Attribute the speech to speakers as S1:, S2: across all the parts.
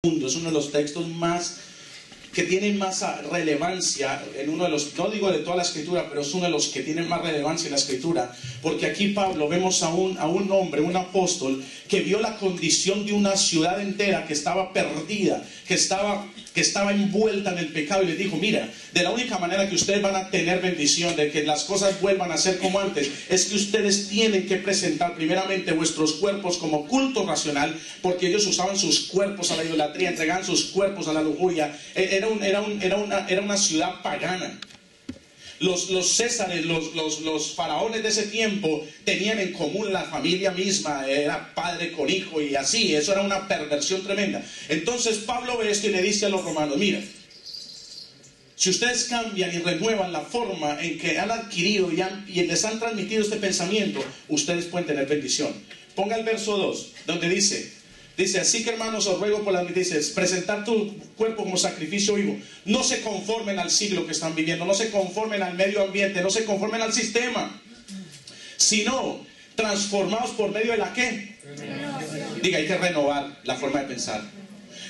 S1: Es uno de los textos más que tienen más relevancia en uno de los, no digo de toda la escritura, pero es uno de los que tienen más relevancia en la escritura, porque aquí Pablo vemos a un hombre, un apóstol, que vio la condición de una ciudad entera que estaba perdida, que estaba envuelta en el pecado, y les dijo: mira, de la única manera que ustedes van a tener bendición, de que las cosas vuelvan a ser como antes, es que ustedes tienen que presentar primeramente vuestros cuerpos como culto racional, porque ellos usaban sus cuerpos a la idolatría, entregaban sus cuerpos a la lujuria. Era una ciudad pagana. Los césares, los faraones de ese tiempo tenían en común la familia misma, era padre con hijo y así, eso era una perversión tremenda. Entonces Pablo ve esto y le dice a los romanos: mira, si ustedes cambian y renuevan la forma en que han adquirido y les han transmitido este pensamiento, ustedes pueden tener bendición. Ponga el verso 2, donde dice: así que, hermanos, os ruego por las noticias, presentar tu cuerpo como sacrificio vivo. No se conformen al siglo que están viviendo, no se conformen al medio ambiente, no se conformen al sistema, sino transformados por medio de la ¿qué? Diga, hay que renovar la forma de pensar.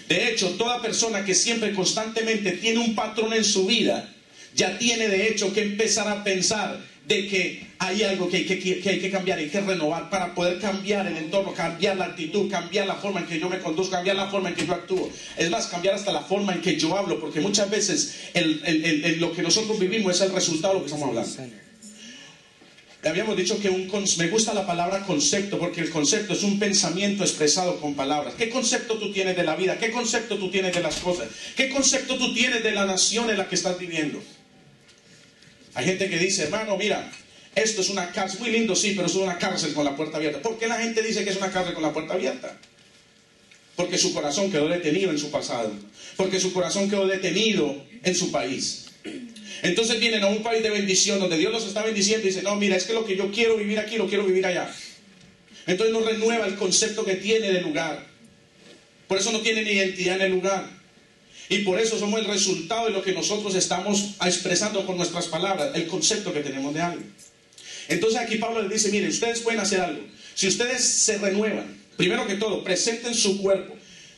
S1: De hecho, toda persona que siempre constantemente tiene un patrón en su vida, ya tiene de hecho que empezar a pensar de que hay algo que hay que cambiar, hay que renovar para poder cambiar el entorno, cambiar la actitud, cambiar la forma en que yo me conduzco, cambiar la forma en que yo actúo. Es más, cambiar hasta la forma en que yo hablo, porque muchas veces lo que nosotros vivimos es el resultado de lo que estamos hablando. Habíamos dicho que me gusta la palabra concepto, porque el concepto es un pensamiento expresado con palabras. ¿Qué concepto tú tienes de la vida? ¿Qué concepto tú tienes de las cosas? ¿Qué concepto tú tienes de la nación en la que estás viviendo? Hay gente que dice: hermano, mira, esto es una cárcel. Muy lindo, sí, pero es una cárcel con la puerta abierta. ¿Por qué la gente dice que es una cárcel con la puerta abierta? Porque su corazón quedó detenido en su pasado, porque su corazón quedó detenido en su país. Entonces vienen a un país de bendición donde Dios los está bendiciendo y dicen: no, mira, es que lo que yo quiero vivir aquí, lo quiero vivir allá. Entonces no renueva el concepto que tiene del lugar. Por eso no tiene ni identidad en el lugar. Y por eso somos el resultado de lo que nosotros estamos expresando con nuestras palabras, el concepto que tenemos de algo. Entonces aquí Pablo les dice: miren, ustedes pueden hacer algo. Si ustedes se renuevan, primero que todo, presenten su cuerpo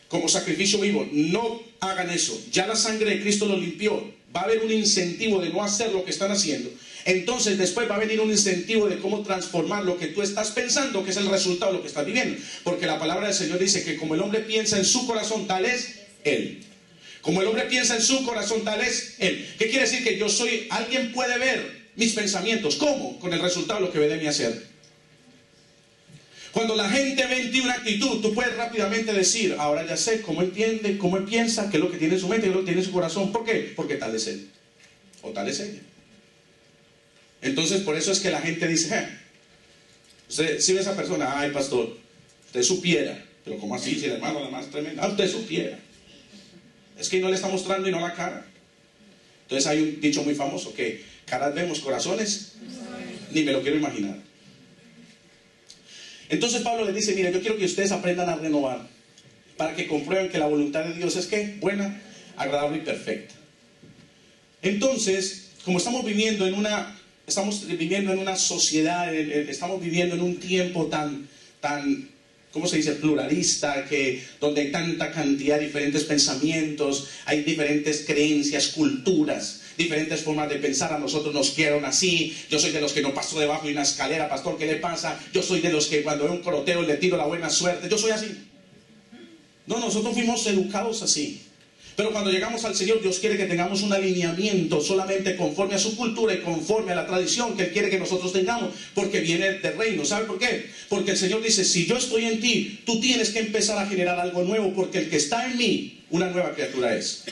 S1: como sacrificio vivo. No hagan eso. Ya la sangre de Cristo lo limpió. Va a haber un incentivo de no hacer lo que están haciendo. Entonces después va a venir un incentivo de cómo transformar lo que tú estás pensando, que es el resultado de lo que estás viviendo. Porque la palabra del Señor dice que como el hombre piensa en su corazón, tal es él. Como el hombre piensa en su corazón, tal es él. ¿Qué quiere decir? Que yo soy, alguien puede ver mis pensamientos. ¿Cómo? Con el resultado de lo que ve de mí hacer. Cuando la gente ve en ti una actitud, tú puedes rápidamente decir: ahora ya sé cómo entiende, cómo él piensa, qué es lo que tiene en su mente, qué es lo que tiene en su corazón. ¿Por qué? Porque tal es él. O tal es ella. Entonces por eso es que la gente dice: usted si ve a esa persona, ay pastor, usted supiera. Pero ¿cómo así? Si el hermano es la más tremenda, usted supiera. Es que no le está mostrando y no la cara. Entonces hay un dicho muy famoso que caras vemos, corazones ni me lo quiero imaginar. Entonces Pablo les dice: mire, yo quiero que ustedes aprendan a renovar para que comprueben que la voluntad de Dios es ¿qué? Buena, agradable y perfecta. Entonces, como estamos viviendo en una sociedad, estamos viviendo en un tiempo tan ¿cómo se dice? Pluralista, donde hay tanta cantidad de diferentes pensamientos, hay diferentes creencias, culturas, diferentes formas de pensar. A nosotros nos quieren así. Yo soy de los que no paso debajo de una escalera, pastor, ¿qué le pasa? Yo soy de los que cuando veo un coroteo le tiro la buena suerte. Yo soy así. No, nosotros fuimos educados así. Pero cuando llegamos al Señor, Dios quiere que tengamos un alineamiento solamente conforme a su cultura y conforme a la tradición que Él quiere que nosotros tengamos, porque viene del reino. ¿Sabe por qué? Porque el Señor dice: si yo estoy en ti, tú tienes que empezar a generar algo nuevo, porque el que está en mí, una nueva criatura es.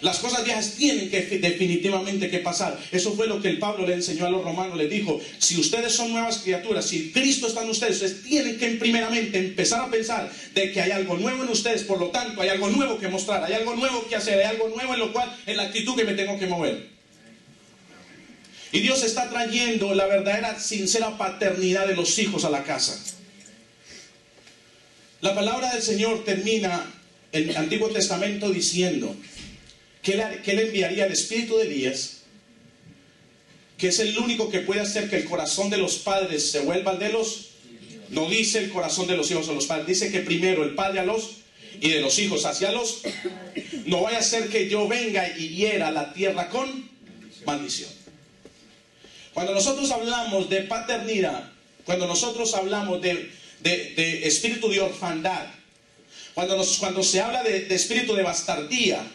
S1: Las cosas viejas tienen que definitivamente que pasar. Eso fue lo que el Pablo le enseñó a los romanos. Les dijo: si ustedes son nuevas criaturas, si Cristo está en ustedes tienen que primeramente empezar a pensar de que hay algo nuevo en ustedes. Por lo tanto, hay algo nuevo que mostrar, hay algo nuevo que hacer, hay algo nuevo en lo cual, en la actitud que me tengo que mover. Y Dios está trayendo la verdadera, sincera paternidad de los hijos a la casa. La palabra del Señor termina en el Antiguo Testamento diciendo que Él enviaría el espíritu de Elías, que es el único que puede hacer que el corazón de los padres se vuelva al de los... No dice el corazón de los hijos a los padres, dice que primero el padre a los y de los hijos hacia los... No vaya a ser que yo venga y hiera la tierra con maldición. Cuando nosotros hablamos de paternidad, cuando nosotros hablamos de espíritu de orfandad, cuando se habla de espíritu de bastardía,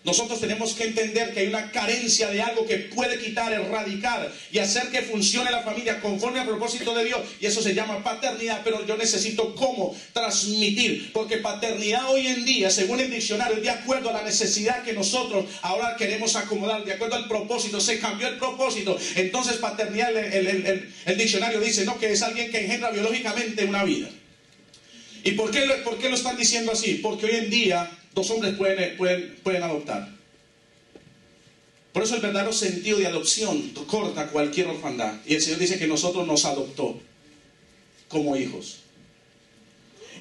S1: nosotros tenemos que entender que hay una carencia de algo que puede quitar, erradicar y hacer que funcione la familia conforme al propósito de Dios. Y eso se llama paternidad, pero yo necesito cómo transmitir. Porque paternidad hoy en día, según el diccionario, de acuerdo a la necesidad que nosotros ahora queremos acomodar, de acuerdo al propósito, se cambió el propósito. Entonces paternidad, el diccionario dice, no, que es alguien que engendra biológicamente una vida. ¿Y por qué lo están diciendo así? Porque hoy en día 2 hombres pueden adoptar. Por eso el verdadero sentido de adopción corta cualquier orfandad. Y el Señor dice que nosotros nos adoptó como hijos.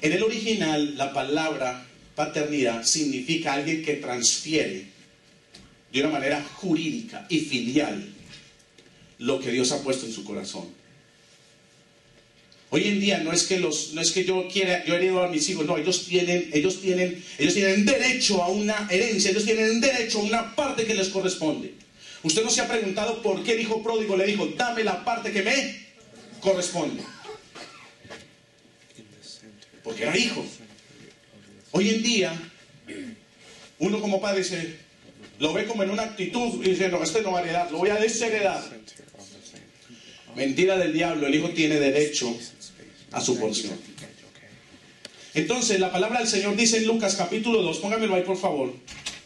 S1: En el original, la palabra paternidad significa alguien que transfiere de una manera jurídica y filial lo que Dios ha puesto en su corazón. Hoy en día no es que yo heredo a mis hijos, no, ellos tienen derecho a una herencia, ellos tienen derecho a una parte que les corresponde. Usted no se ha preguntado por qué el hijo pródigo le dijo, dame la parte que me corresponde. Porque era hijo. Hoy en día, uno como padre lo ve como en una actitud y dice, no, este no va a heredar, lo voy a desheredar. Mentira del diablo, el hijo tiene derecho a su porción. Entonces la palabra del Señor dice en Lucas capítulo 2, póngamelo ahí por favor.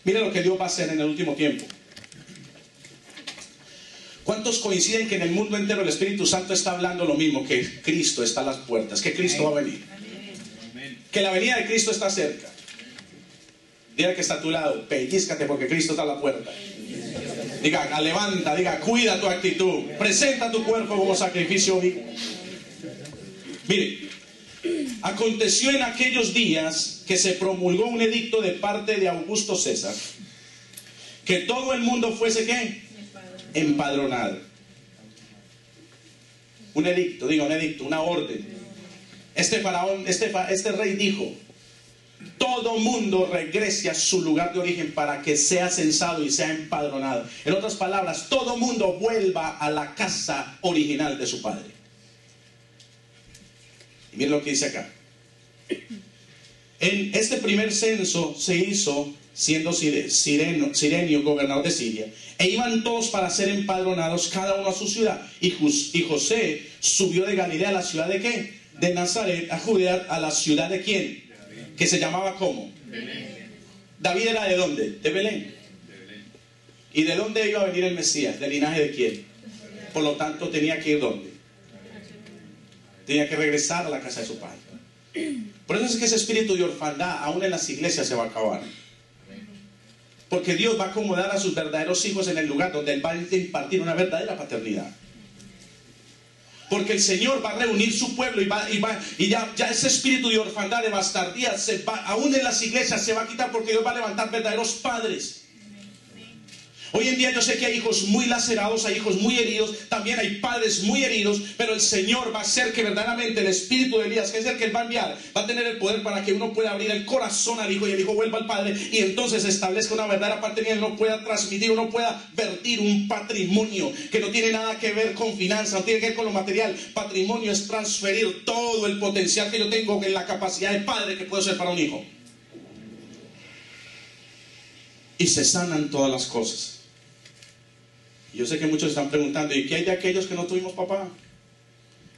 S1: Mire lo que Dios va a hacer en el último tiempo. ¿Cuántos coinciden que en el mundo entero el Espíritu Santo está hablando lo mismo? Que Cristo está a las puertas, que Cristo va a venir, que la venida de Cristo está cerca. Diga que está a tu lado, pellízcate porque Cristo está a la puerta. Diga, levanta, diga, cuida tu actitud, presenta tu cuerpo como sacrificio vivo. Mire, aconteció en aquellos días que se promulgó un edicto de parte de Augusto César, que todo el mundo fuese, ¿qué? Empadronado. Un edicto, una orden. Este rey dijo, todo mundo regrese a su lugar de origen para que sea censado y sea empadronado. En otras palabras, todo mundo vuelva a la casa original de su padre. Y miren lo que dice acá. En este primer censo se hizo siendo Cirenio gobernador de Siria, e iban todos para ser empadronados cada uno a su ciudad. Y José subió de Galilea a la ciudad de ¿qué? De Nazaret, a Judea, a la ciudad de ¿quién? Que se llamaba ¿cómo? Belén. David era ¿de dónde? De Belén. ¿Y de dónde iba a venir el Mesías? ¿Del linaje de quién? Por lo tanto tenía que ir ¿dónde? Tenía que regresar a la casa de su padre. Por eso es que ese espíritu de orfandad aún en las iglesias se va a acabar. Porque Dios va a acomodar a sus verdaderos hijos en el lugar donde Él va a impartir una verdadera paternidad. Porque el Señor va a reunir su pueblo y ya ese espíritu de orfandad, de bastardía, aún en las iglesias se va a quitar, porque Dios va a levantar verdaderos padres. Hoy en día yo sé que hay hijos muy lacerados, hay hijos muy heridos, también hay padres muy heridos, pero el Señor va a hacer que verdaderamente el espíritu de Elías, que es el que Él va a enviar, va a tener el poder para que uno pueda abrir el corazón al hijo y el hijo vuelva al padre, y entonces establezca una verdadera paternidad, uno pueda transmitir, uno pueda vertir un patrimonio que no tiene nada que ver con finanzas, no tiene que ver con lo material. Patrimonio es transferir todo el potencial que yo tengo en la capacidad de padre que puedo ser para un hijo. Y se sanan todas las cosas. Yo sé que muchos están preguntando, ¿y qué hay de aquellos que no tuvimos papá?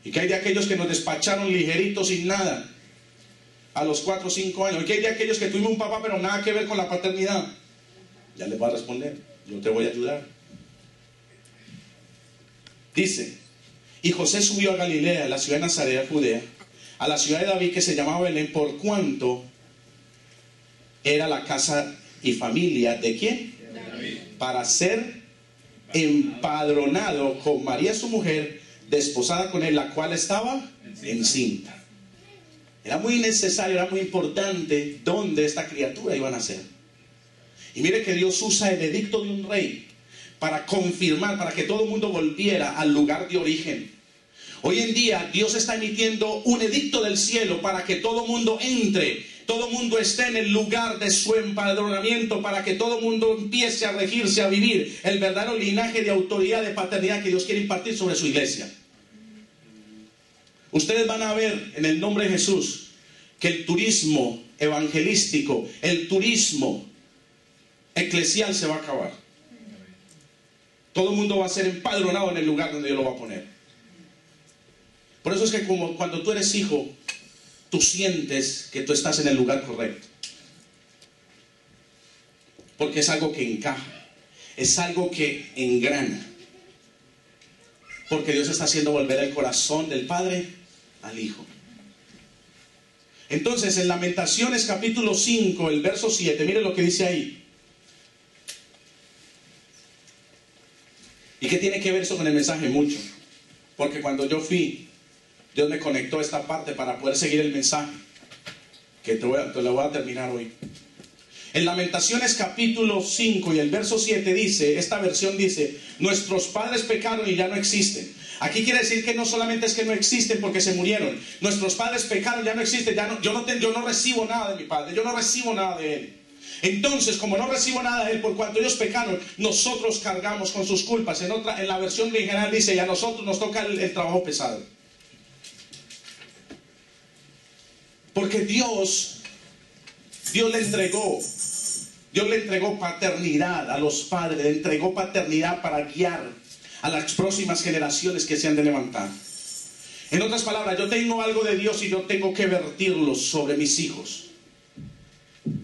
S1: ¿Y qué hay de aquellos que nos despacharon ligeritos sin nada a los 4 o 5 años? ¿Y qué hay de aquellos que tuvimos un papá pero nada que ver con la paternidad? Ya les voy a responder, yo te voy a ayudar. Dice, y José subió a Galilea, a la ciudad de Nazaret, a Judea, a la ciudad de David que se llamaba Belén, por cuanto era la casa y familia ¿de quién? De David. Para ser empadronado con María su mujer, desposada con él, la cual estaba encinta. Era muy necesario, era muy importante dónde esta criatura iba a nacer. Y mire que Dios usa el edicto de un rey para confirmar, para que todo el mundo volviera al lugar de origen. Hoy en día Dios está emitiendo un edicto del cielo para que todo el mundo entre todo mundo esté en el lugar de su empadronamiento, para que todo mundo empiece a regirse, a vivir el verdadero linaje de autoridad, de paternidad que Dios quiere impartir sobre su iglesia. Ustedes van a ver en el nombre de Jesús que el turismo evangelístico, el turismo eclesial se va a acabar. Todo el mundo va a ser empadronado en el lugar donde Dios lo va a poner. Por eso es que como cuando tú eres hijo, tú sientes que tú estás en el lugar correcto. Porque es algo que encaja, es algo que engrana. Porque Dios está haciendo volver el corazón del Padre al Hijo. Entonces, en Lamentaciones capítulo 5, el verso 7, mire lo que dice ahí. ¿Y qué tiene que ver eso con el mensaje? Mucho. Porque cuando yo fui, Dios me conectó esta parte para poder seguir el mensaje, que te lo voy a terminar hoy. En Lamentaciones capítulo 5 y el verso 7 dice, esta versión dice, nuestros padres pecaron y ya no existen. Aquí quiere decir que no solamente es que no existen porque se murieron. Nuestros padres pecaron, ya no existen. Yo no recibo nada de mi padre, yo no recibo nada de él. Entonces, como no recibo nada de él, por cuanto ellos pecaron, nosotros cargamos con sus culpas. En la versión original dice, y a nosotros nos toca el trabajo pesado. Porque Dios le entregó paternidad a los padres, le entregó paternidad para guiar a las próximas generaciones que se han de levantar. En otras palabras, yo tengo algo de Dios y yo tengo que vertirlo sobre mis hijos.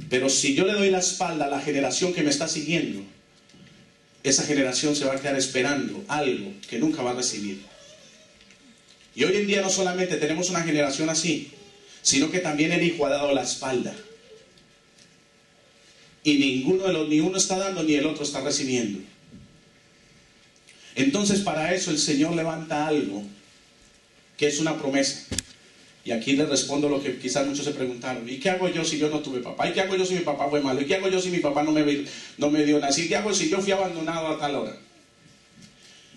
S1: Pero si yo le doy la espalda a la generación que me está siguiendo, esa generación se va a quedar esperando algo que nunca va a recibir. Y hoy en día no solamente tenemos una generación así, sino que también el hijo ha dado la espalda. Y ni uno está dando ni el otro está recibiendo. Entonces para eso el Señor levanta algo que es una promesa. Y aquí les respondo lo que quizás muchos se preguntaron. ¿Y qué hago yo si yo no tuve papá? ¿Y qué hago yo si mi papá fue malo? ¿Y qué hago yo si mi papá no me dio nada? ¿Y qué hago si yo fui abandonado a tal hora?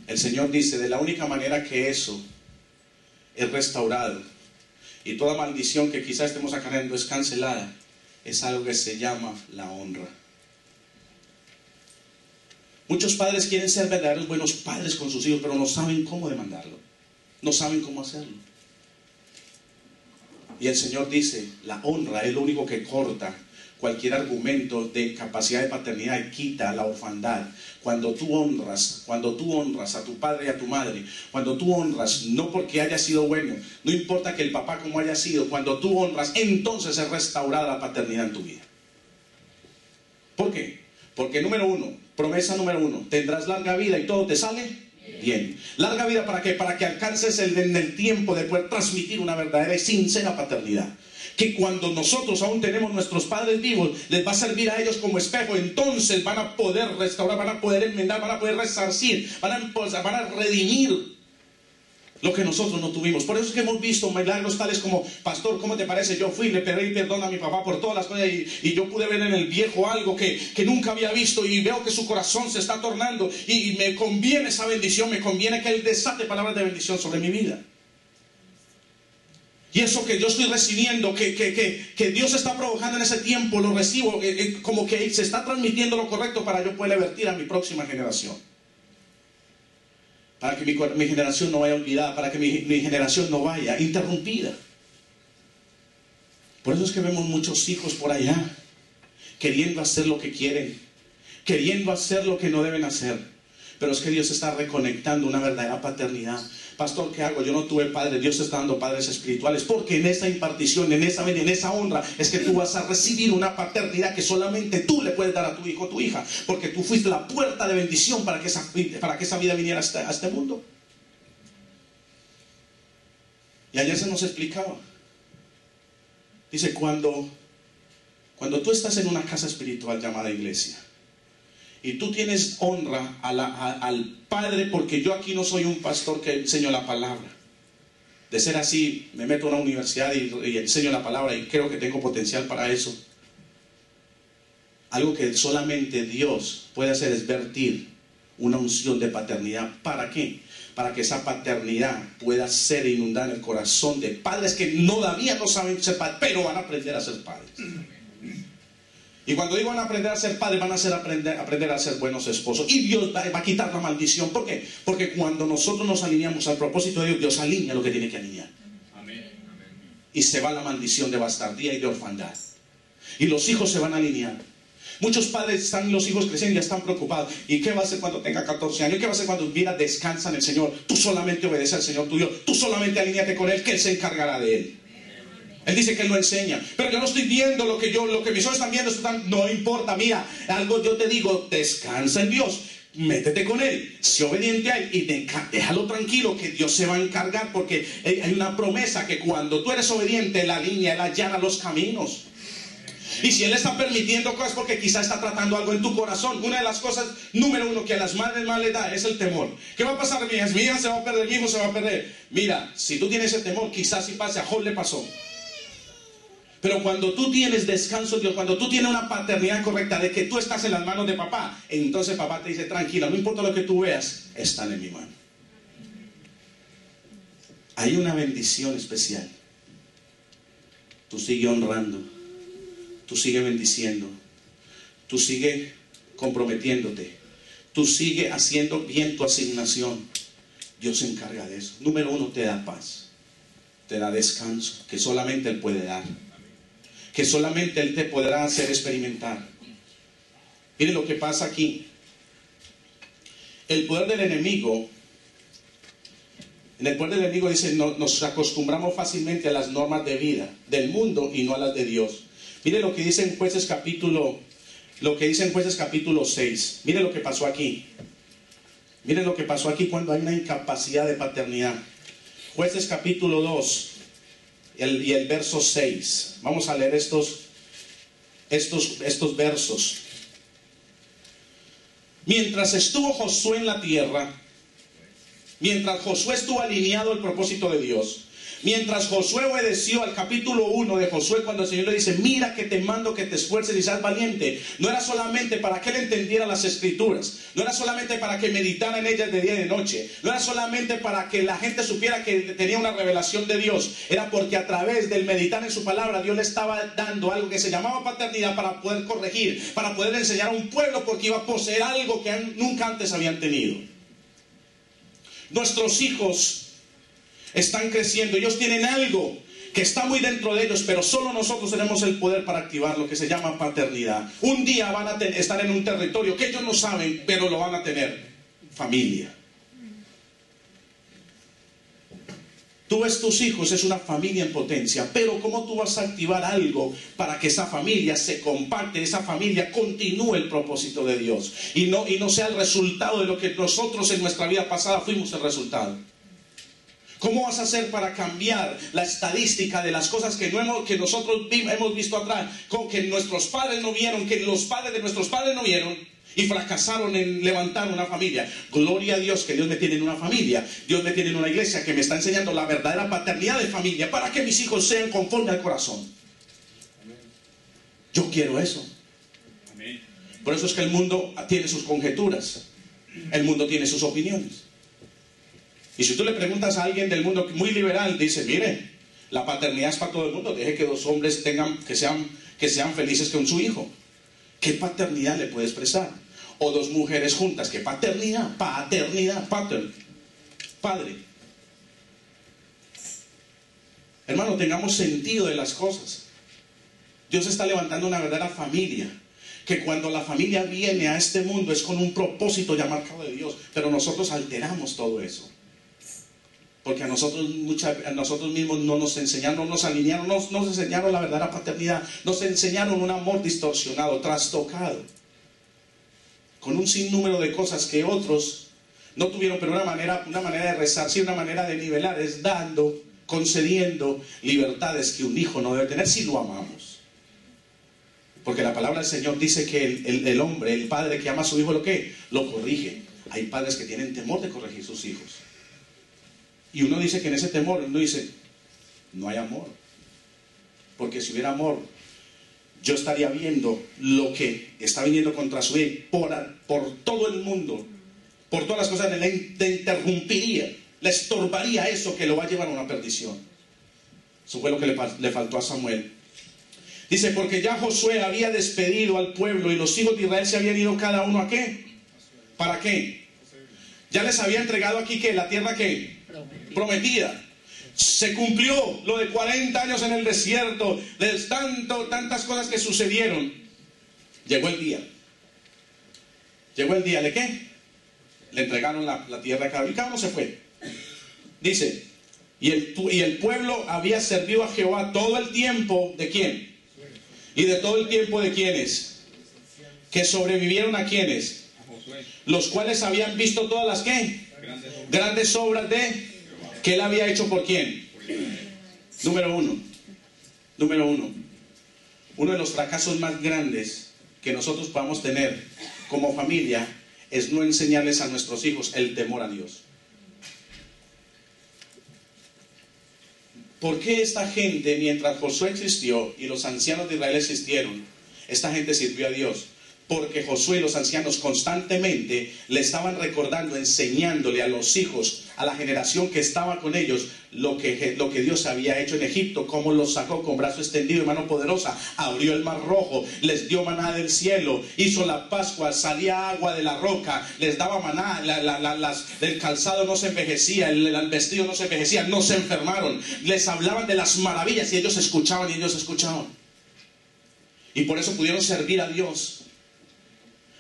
S1: El Señor dice, de la única manera que eso es restaurado y toda maldición que quizás estemos acarreando es cancelada, es algo que se llama la honra. Muchos padres quieren ser verdaderos buenos padres con sus hijos, pero no saben cómo demandarlo, no saben cómo hacerlo. Y el Señor dice, la honra es lo único que corta cualquier argumento de capacidad de paternidad y quita la orfandad. Cuando tú honras a tu padre y a tu madre, cuando tú honras, no porque haya sido bueno, no importa que el papá como haya sido, cuando tú honras, entonces es restaurada la paternidad en tu vida. ¿Por qué? Porque promesa número uno, tendrás larga vida y todo te sale bien. Larga vida, ¿para qué? Para que alcances en el tiempo de poder transmitir una verdadera y sincera paternidad. Que cuando nosotros aún tenemos nuestros padres vivos, les va a servir a ellos como espejo. Entonces van a poder restaurar, van a poder enmendar, van a poder resarcir, van a redimir lo que nosotros no tuvimos. Por eso es que hemos visto milagros tales como, pastor, ¿cómo te parece? Yo fui, le pedí perdón a mi papá por todas las cosas y yo pude ver en el viejo algo que nunca había visto y veo que su corazón se está tornando y me conviene esa bendición, me conviene que Él desate palabras de bendición sobre mi vida. Y eso que yo estoy recibiendo, que Dios está provocando en ese tiempo, lo recibo como que se está transmitiendo lo correcto para yo poder vertir a mi próxima generación. Para que mi generación no vaya olvidada, para que mi generación no vaya interrumpida. Por eso es que vemos muchos hijos por allá, queriendo hacer lo que quieren, queriendo hacer lo que no deben hacer. Pero es que Dios está reconectando una verdadera paternidad. Pastor, ¿qué hago? Yo no tuve padre. Dios está dando padres espirituales, porque en esa impartición, en esa honra, es que tú vas a recibir una paternidad que solamente tú le puedes dar a tu hijo o tu hija, porque tú fuiste la puerta de bendición para que esa vida viniera a este mundo. Y ayer se nos explicaba. Dice, cuando tú estás en una casa espiritual llamada iglesia, y tú tienes honra al Padre, porque yo aquí no soy un pastor que enseño la palabra. De ser así, me meto a una universidad y enseño la palabra y creo que tengo potencial para eso. Algo que solamente Dios puede hacer es vertir una unción de paternidad. ¿Para qué? para que esa paternidad pueda ser inundada en el corazón de padres que todavía no saben ser padres, pero van a aprender a ser padres. Y cuando digo van a aprender a ser padres, van a aprender a ser buenos esposos. Y Dios va a quitar la maldición. ¿Por qué? Porque cuando nosotros nos alineamos al propósito de Dios, Dios alinea lo que tiene que alinear. Y se va la maldición de bastardía y de orfandad. Y los hijos se van a alinear. Muchos padres están los hijos creciendo y ya están preocupados. ¿Y qué va a hacer cuando tenga 14 años? ¿Qué va a hacer cuando viva? Descansa en el Señor. Tú solamente obedece al Señor tuyo. Tú solamente alíñate con Él, que Él se encargará de Él. Él dice que Él lo enseña. Pero yo no estoy viendo lo que mis ojos están viendo. No importa, mira, algo yo te digo, descansa en Dios. Métete con Él, sé obediente a Él y déjalo tranquilo que Dios se va a encargar, porque hay una promesa que cuando tú eres obediente, Él alinea, Él allana los caminos. Y si Él está permitiendo cosas, porque quizá está tratando algo en tu corazón. Una de las cosas, número uno, que a las madres más les da es el temor. ¿Qué va a pasar, mi hija se va a perder, mi hijo se va a perder? Mira, si tú tienes ese temor, quizás si pase, a Job le pasó. Pero cuando tú tienes descanso en Dios, cuando tú tienes una paternidad correcta de que tú estás en las manos de papá, entonces papá te dice, tranquila, no importa lo que tú veas, están en mi mano. Hay una bendición especial. Tú sigue honrando, tú sigue bendiciendo, tú sigue comprometiéndote, tú sigue haciendo bien tu asignación. Dios se encarga de eso. Número uno, te da paz, te da descanso, que solamente Él puede dar, que solamente Él te podrá hacer experimentar. Miren lo que pasa aquí. El poder del enemigo, en el poder del enemigo dice, nos acostumbramos fácilmente a las normas de vida del mundo y no a las de Dios. Miren lo que dice en Jueces capítulo 6. Miren lo que pasó aquí. Miren lo que pasó aquí cuando hay una incapacidad de paternidad. Jueces capítulo 2 y el verso 6. Vamos a leer estos versos. Mientras estuvo Josué en la tierra, mientras Josué estuvo alineado al propósito de Dios, mientras Josué obedeció al capítulo 1 de Josué, cuando el Señor le dice, mira que te mando que te esfuerces y seas valiente, no era solamente para que él entendiera las escrituras, no era solamente para que meditara en ellas de día y de noche, no era solamente para que la gente supiera que tenía una revelación de Dios, era porque a través del meditar en su palabra, Dios le estaba dando algo que se llamaba paternidad para poder corregir, para poder enseñar a un pueblo, porque iba a poseer algo que nunca antes habían tenido. Nuestros hijos están creciendo, ellos tienen algo que está muy dentro de ellos, pero solo nosotros tenemos el poder para activar lo que se llama paternidad. Un día van a estar en un territorio que ellos no saben, pero lo van a tener: familia. Tú ves tus hijos, es una familia en potencia, pero ¿cómo tú vas a activar algo para que esa familia se compacte, esa familia continúe el propósito de Dios y no sea el resultado de lo que nosotros en nuestra vida pasada fuimos el resultado? ¿Cómo vas a hacer para cambiar la estadística de las cosas que nosotros hemos visto atrás, con que nuestros padres no vieron, que los padres de nuestros padres no vieron y fracasaron en levantar una familia? Gloria a Dios que Dios me tiene en una familia, Dios me tiene en una iglesia que me está enseñando la verdadera paternidad de familia para que mis hijos sean conforme al corazón. Yo quiero eso. Por eso es que el mundo tiene sus conjeturas, el mundo tiene sus opiniones. Y si tú le preguntas a alguien del mundo muy liberal, dice, mire, la paternidad es para todo el mundo, deje que dos hombres que sean felices con su hijo. ¿Qué paternidad le puede expresar? O dos mujeres juntas, ¿qué paternidad? Padre. Hermano, tengamos sentido de las cosas. Dios está levantando una verdadera familia, que cuando la familia viene a este mundo es con un propósito ya marcado de Dios, pero nosotros alteramos todo eso. Porque a nosotros mismos no nos enseñaron, no nos alinearon, no nos enseñaron la verdadera paternidad, nos enseñaron un amor distorsionado, trastocado, con un sinnúmero de cosas que otros no tuvieron, pero una manera de resarcir, una manera de nivelar, es dando, concediendo libertades que un hijo no debe tener si lo amamos. Porque la palabra del Señor dice que el hombre, el padre que ama a su hijo, lo corrige. Hay padres que tienen temor de corregir sus hijos. Y uno dice que en ese temor, uno dice, no hay amor. Porque si hubiera amor, yo estaría viendo lo que está viniendo contra su hijo por todo el mundo. por todas las cosas, le interrumpiría, le estorbaría eso que lo va a llevar a una perdición. Eso fue lo que le faltó a Samuel. Dice, porque ya Josué había despedido al pueblo y los hijos de Israel se habían ido cada uno ¿a qué? ¿Para qué? Ya les había entregado aquí ¿qué? La tierra ¿qué? Prometida. Se cumplió lo de 40 años en el desierto, de tantas cosas que sucedieron. Llegó el día. Llegó el día de ¿qué? Le entregaron la tierra a cada uno y cada uno se fue. Dice, y el pueblo había servido a Jehová todo el tiempo ¿de quién? Y de todo el tiempo de quiénes, que sobrevivieron a quiénes, los cuales habían visto todas las ¿qué? Grandes obras de que él había hecho por quién. Número uno, uno de los fracasos más grandes que nosotros podamos tener como familia es no enseñarles a nuestros hijos el temor a Dios. ¿Por qué esta gente, mientras Josué existió y los ancianos de Israel existieron, esta gente sirvió a Dios? Porque Josué y los ancianos constantemente le estaban recordando, enseñándole a los hijos, a la generación que estaba con ellos, lo que Dios había hecho en Egipto, cómo los sacó con brazo extendido y mano poderosa, abrió el mar rojo, les dio maná del cielo, hizo la Pascua, salía agua de la roca, les daba maná, el calzado no se envejecía, el vestido no se envejecía, no se enfermaron, les hablaban de las maravillas y ellos escuchaban y ellos escuchaban. Y por eso pudieron servir a Dios.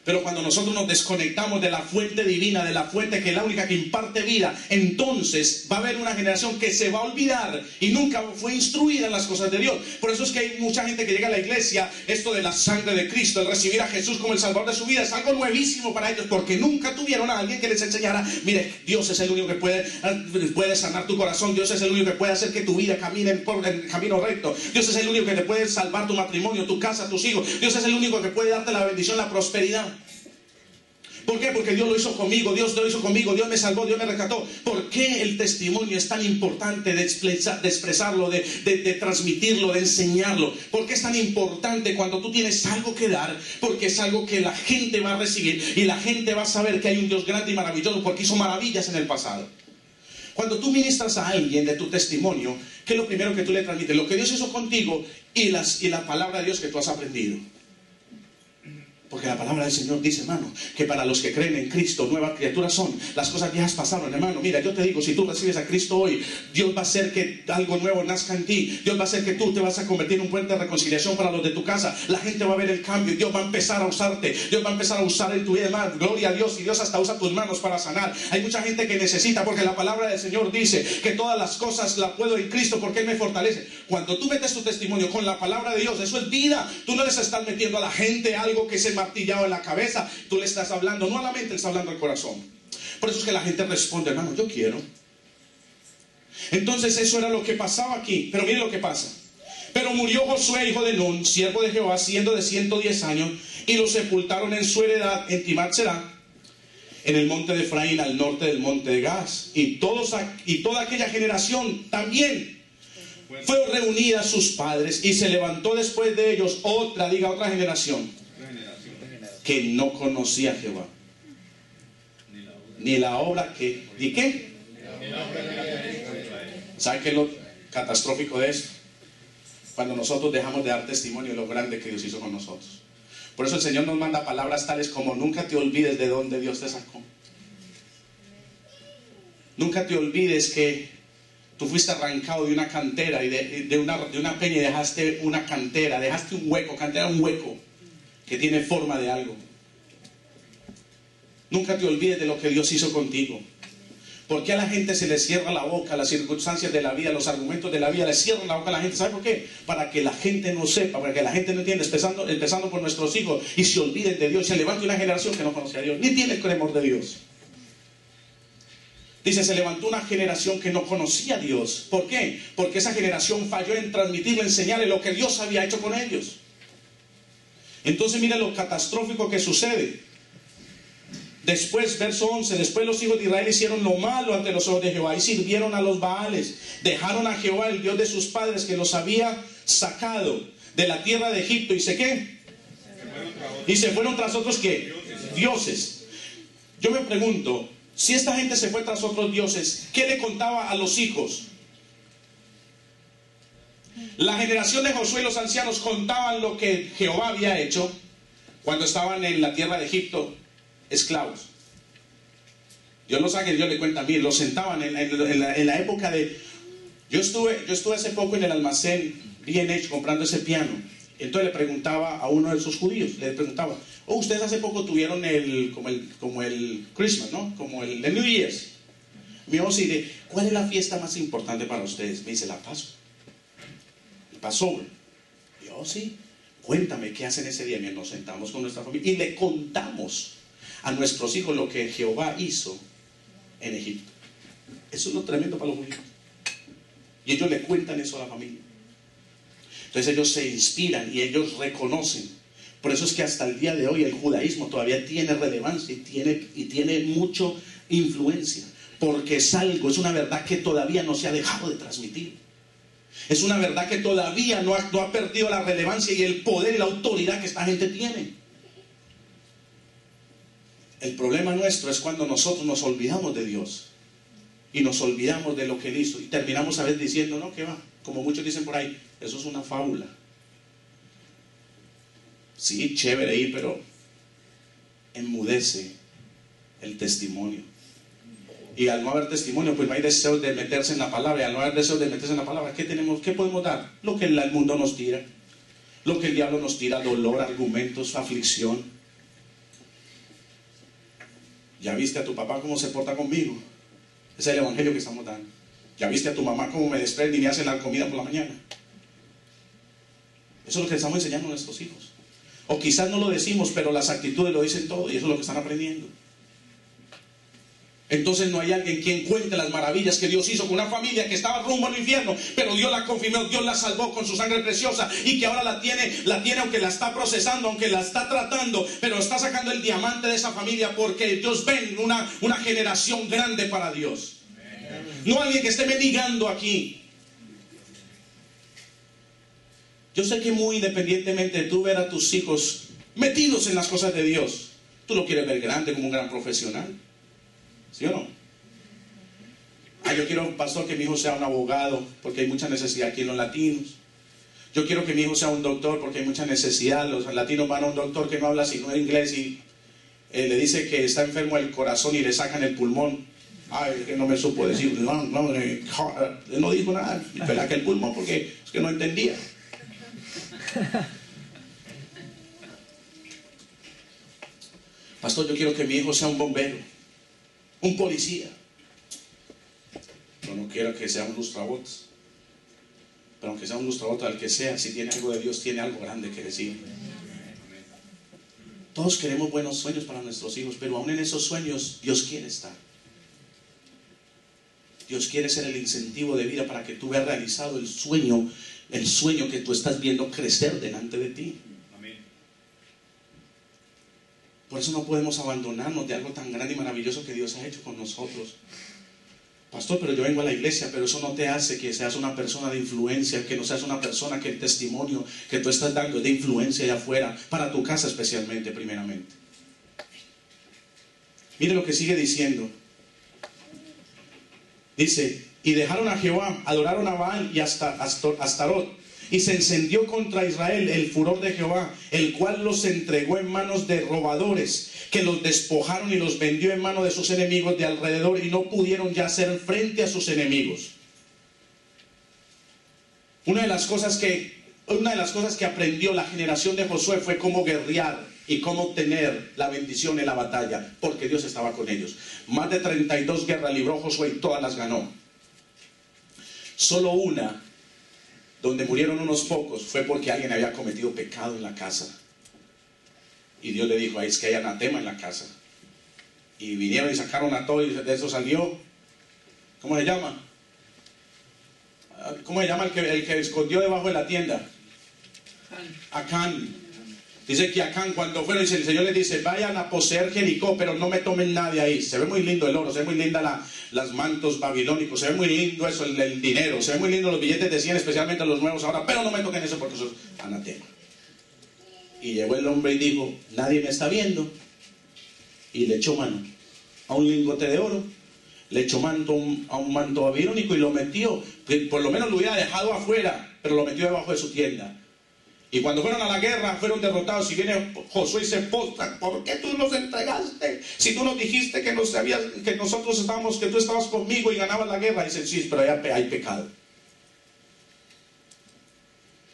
S1: Pero cuando nosotros nos desconectamos de la fuente divina, de la fuente que es la única que imparte vida, entonces va a haber una generación que se va a olvidar y nunca fue instruida en las cosas de Dios. Por eso es que hay mucha gente que llega a la iglesia, esto de la sangre de Cristo, el recibir a Jesús como el Salvador de su vida, es algo nuevísimo para ellos, porque nunca tuvieron a alguien que les enseñara, mire, Dios es el único que puede sanar tu corazón, Dios es el único que puede hacer que tu vida camine por el camino recto, Dios es el único que te puede salvar tu matrimonio, tu casa, tus hijos, Dios es el único que puede darte la bendición, la prosperidad. ¿Por qué? Porque Dios lo hizo conmigo, Dios lo hizo conmigo, Dios me salvó, Dios me rescató. ¿Por qué el testimonio es tan importante de expresarlo, de transmitirlo, de enseñarlo? ¿Por qué es tan importante cuando tú tienes algo que dar? Porque es algo que la gente va a recibir y la gente va a saber que hay un Dios grande y maravilloso porque hizo maravillas en el pasado. Cuando tú ministras a alguien de tu testimonio, ¿qué es lo primero que tú le transmites? Lo que Dios hizo contigo y la palabra de Dios que tú has aprendido. Porque la palabra del Señor dice, hermano, que para los que creen en Cristo, nuevas criaturas son. Las cosas viejas pasaron, hermano. Mira, yo te digo, si tú recibes a Cristo hoy, Dios va a hacer que algo nuevo nazca en ti. Dios va a hacer que tú te vas a convertir en un puente de reconciliación para los de tu casa. La gente va a ver el cambio. Dios va a empezar a usarte. Dios va a empezar a usar en tu vida, hermano. Gloria a Dios. Y Dios hasta usa tus manos para sanar. Hay mucha gente que necesita, porque la palabra del Señor dice que todas las cosas las puedo en Cristo porque Él me fortalece. Cuando tú metes tu testimonio con la palabra de Dios, eso es vida. Tú no les estás metiendo a la gente algo que se martillado en la cabeza. Tú le estás hablando, no a la mente, le estás hablando al corazón. Por eso es que la gente responde, hermano, yo quiero. Entonces eso era lo que pasaba aquí. Pero mire lo que pasa. Pero murió Josué, hijo de Nun, siervo de Jehová, siendo de 110 años, y lo sepultaron en su heredad en Timnat-Serah, en el monte de Efraín, al norte del monte de Gaz. Y toda aquella generación también fue reunida a sus padres, y se levantó después de ellos otra generación que no conocía a Jehová, ni la obra que, ¿y qué? ¿Sabe qué es lo catastrófico de esto? Cuando nosotros dejamos de dar testimonio de lo grande que Dios hizo con nosotros. Por eso el Señor nos manda palabras tales como: nunca te olvides de dónde Dios te sacó. Nunca te olvides que tú fuiste arrancado de una cantera y de una peña, y dejaste una cantera, dejaste un hueco. Cantera, un hueco que tiene forma de algo. Nunca te olvides de lo que Dios hizo contigo. ¿Por qué a la gente se le cierra la boca? Las circunstancias de la vida, los argumentos de la vida le cierran la boca a la gente. ¿Sabe por qué? Para que la gente no sepa, para que la gente no entienda, empezando por nuestros hijos, y se olviden de Dios. Se levanta una generación que no conoce a Dios, ni tiene el temor de Dios. Dice, se levantó una generación que no conocía a Dios. ¿Por qué? Porque esa generación falló en transmitirle, enseñarle lo que Dios había hecho con ellos. Entonces mira lo catastrófico que sucede. Después, verso 11, después los hijos de Israel hicieron lo malo ante los ojos de Jehová y sirvieron a los Baales. Dejaron a Jehová, el Dios de sus padres, que los había sacado de la tierra de Egipto. ¿Y se qué? Y se fueron tras otros ¿qué? Dioses. Yo me pregunto, si esta gente se fue tras otros dioses, ¿qué le contaba a los hijos? La generación de Josué y los ancianos contaban lo que Jehová había hecho cuando estaban en la tierra de Egipto, esclavos. Dios los ángeles, Dios le cuenta a mí, los sentaban en la época de... Yo estuve hace poco en el almacén B&H comprando ese piano. Entonces le preguntaba a uno de esos judíos, le preguntaba, oh, ustedes hace poco tuvieron como el Christmas, ¿no? Como el New Year's. Me dijo, sí, ¿cuál es la fiesta más importante para ustedes? Me dice, la Pascua. El Passover. Y yo, sí, cuéntame qué hacen ese día. Y nos sentamos con nuestra familia y le contamos a nuestros hijos lo que Jehová hizo en Egipto. Eso es lo tremendo para los judíos. Y ellos le cuentan eso a la familia. Entonces ellos se inspiran y ellos reconocen. Por eso es que hasta el día de hoy el judaísmo todavía tiene relevancia y tiene mucha influencia. Porque es una verdad que todavía no se ha dejado de transmitir. Es una verdad que todavía no ha perdido la relevancia y el poder y la autoridad que esta gente tiene. El problema nuestro es cuando nosotros nos olvidamos de Dios y nos olvidamos de lo que Él hizo y terminamos a veces diciendo, no, ¿qué va? Como muchos dicen por ahí, eso es una fábula. Sí, chévere ahí, pero enmudece el testimonio. Y al no haber testimonio, pues no hay deseo de meterse en la palabra. Y al no haber deseo de meterse en la palabra, ¿qué podemos dar? Lo que el mundo nos tira, lo que el diablo nos tira, dolor, argumentos, aflicción. ¿Ya viste a tu papá cómo se porta conmigo? Ese es el evangelio que estamos dando. ¿Ya viste a tu mamá cómo me desprende y me hace la comida por la mañana? Eso es lo que estamos enseñando a nuestros hijos. O quizás no lo decimos, pero las actitudes lo dicen todo y eso es lo que están aprendiendo. Entonces no hay alguien quien cuente las maravillas que Dios hizo con una familia que estaba rumbo al infierno, pero Dios la confirmó, Dios la salvó con su sangre preciosa y que ahora la tiene aunque la está procesando, aunque la está tratando, pero está sacando el diamante de esa familia porque Dios ve una generación grande para Dios. No alguien que esté mendigando aquí. Yo sé que muy independientemente de tú ver a tus hijos metidos en las cosas de Dios, tú lo quieres ver grande como un gran profesional. ¿Sí o no? Yo quiero, pastor, que mi hijo sea un abogado porque hay mucha necesidad aquí en los latinos. Yo quiero que mi hijo sea un doctor porque hay mucha necesidad. Los latinos van a un doctor que no habla sino inglés y le dice que está enfermo del corazón y le sacan el pulmón. Ay, que no me supo decir, no dijo nada, ¿verdad? Que el pulmón, porque es que no entendía. Pastor, yo quiero que mi hijo sea un bombero, un policía. Yo no quiero que sea un lustrabotas, pero aunque sea un lustrabotas, al que sea, si tiene algo de Dios, tiene algo grande que decir. Todos queremos buenos sueños para nuestros hijos, pero aún en esos sueños Dios quiere estar. Dios quiere ser el incentivo de vida para que tú veas realizado el sueño que tú estás viendo crecer delante de ti. Amén. Por eso no podemos abandonarnos de algo tan grande y maravilloso que Dios ha hecho con nosotros. Pastor, pero yo vengo a la iglesia, pero eso no te hace que seas una persona de influencia, que no seas una persona que el testimonio que tú estás dando es de influencia allá afuera, para tu casa especialmente, primeramente. Mire lo que sigue diciendo. Dice, y dejaron a Jehová, adoraron a Baal y hasta Astarot, y se encendió contra Israel el furor de Jehová, el cual los entregó en manos de robadores, que los despojaron y los vendió en manos de sus enemigos de alrededor, y no pudieron ya hacer frente a sus enemigos. Una de las cosas que aprendió la generación de Josué fue cómo guerrear y cómo obtener la bendición en la batalla, porque Dios estaba con ellos. Más de 32 guerras libró Josué y todas las ganó. Solo una, donde murieron unos pocos, fue porque alguien había cometido pecado en la casa. Y Dios le dijo, es que hay anatema en la casa. Y vinieron y sacaron a todo y de eso salió, ¿cómo se llama? ¿Cómo se llama el que escondió debajo de la tienda? Acán. Dice que Acán, cuando fueron, dice, el Señor les dice, vayan a poseer Jericó, pero no me tomen nada de ahí. Se ve muy lindo el oro, se ve muy linda las mantos babilónicos, se ve muy lindo eso, el dinero, se ve muy lindo los billetes de 100, especialmente los nuevos ahora, pero no me toquen eso porque eso es anatema. Y llegó el hombre y dijo, nadie me está viendo, y le echó mano. a un lingote de oro, le echó a un manto babilónico y lo metió, por lo menos lo hubiera dejado afuera, pero lo metió debajo de su tienda. Y cuando fueron a la guerra, fueron derrotados. Y viene Josué y se postra: ¿por qué tú nos entregaste? Si tú nos dijiste que nosotros estábamos, que tú estabas conmigo y ganabas la guerra. Y dicen: sí, pero hay pecado.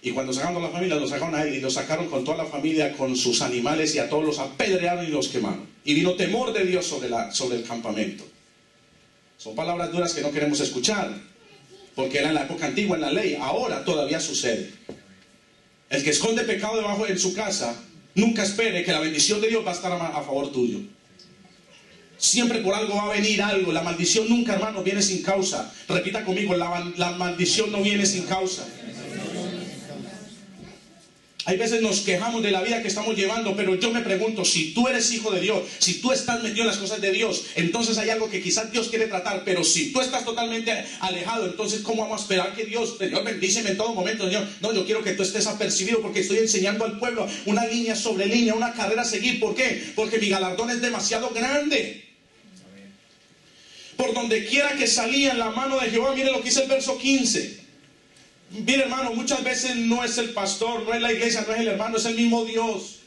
S1: Y cuando sacaron a la familia, lo sacaron a él y lo sacaron con toda la familia, con sus animales, y a todos los apedrearon y los quemaron. Y vino temor de Dios sobre el campamento. Son palabras duras que no queremos escuchar, porque era en la época antigua, en la ley. Ahora todavía sucede. El que esconde pecado debajo en su casa, nunca espere que la bendición de Dios va a estar a favor tuyo. Siempre por algo va a venir algo. La maldición nunca, hermano, viene sin causa. Repita conmigo: la maldición no viene sin causa. Hay veces nos quejamos de la vida que estamos llevando, pero yo me pregunto, si tú eres hijo de Dios, si tú estás metido en las cosas de Dios, entonces hay algo que quizás Dios quiere tratar. Pero si tú estás totalmente alejado, entonces ¿cómo vamos a esperar que Dios bendíceme en todo momento, Señor? No, yo quiero que tú estés apercibido, porque estoy enseñando al pueblo una línea sobre línea, una carrera a seguir. ¿Por qué? Porque mi galardón es demasiado grande. Por donde quiera que salía en la mano de Jehová, mire lo que dice el verso 15. Mire, hermano, muchas veces no es el pastor, no es la iglesia, no es el hermano, es el mismo Dios.